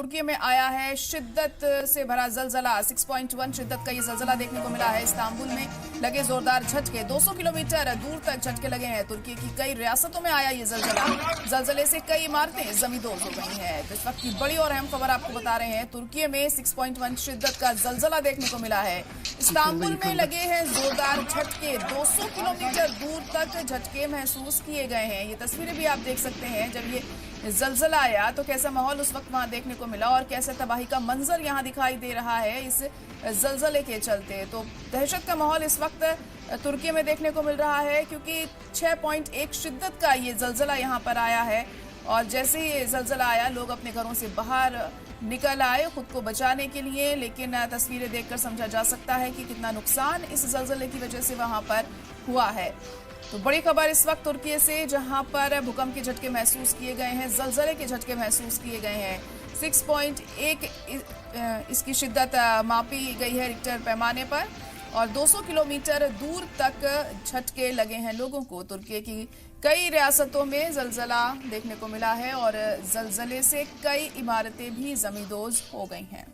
तुर्की में आया है शिद्दत से भरा जलजला। 6.1 शिद्दत का ये जलजला देखने को मिला है। इस्तांबुल में लगे जोरदार झटके, 200 किलोमीटर दूर तक झटके लगे हैं। तुर्की की कई रियासतों में आया ये जलजला। जलजले से कई इमारतें जमींदोज हो गई हैं। तो इस वक्त की बड़ी और अहम खबर आपको बता रहे हैं। तुर्की में 6.1 शिद्दत का जलजला देखने को मिला है। इस्तांबुल में लगे हैं जोरदार झटके, 200 किलोमीटर दूर तक झटके महसूस किए गए हैं। ये तस्वीरें भी आप देख सकते हैं। जब ये जलजला आया तो कैसा माहौल उस वक्त वहां देखने को मिला और कैसे तबाही का मंजर यहां दिखाई दे रहा है इस जलजले के चलते। तो दहशत का माहौल इस वक्त तुर्की में देखने को मिल रहा है, क्योंकि 6.1 शिद्दत का ये जलजला यहां पर आया है। और जैसे ही जलजला आया, लोग अपने घरों से बाहर निकल आए खुद को बचाने के लिए। लेकिन तस्वीरें देखकर समझा जा सकता है कि कितना नुकसान इस जलजले की वजह से वहां पर हुआ है। तो बड़ी खबर इस वक्त तुर्की से, जहां पर भूकंप के झटके महसूस किए गए हैं, जलजले के झटके महसूस किए गए हैं। 6.1 इसकी शिद्दत मापी गई है रिक्टर पैमाने पर और 200 किलोमीटर दूर तक झटके लगे हैं लोगों को। तुर्की की कई रियासतों में जलजला देखने को मिला है और जलजले से कई इमारतें भी जमींदोज हो गई हैं।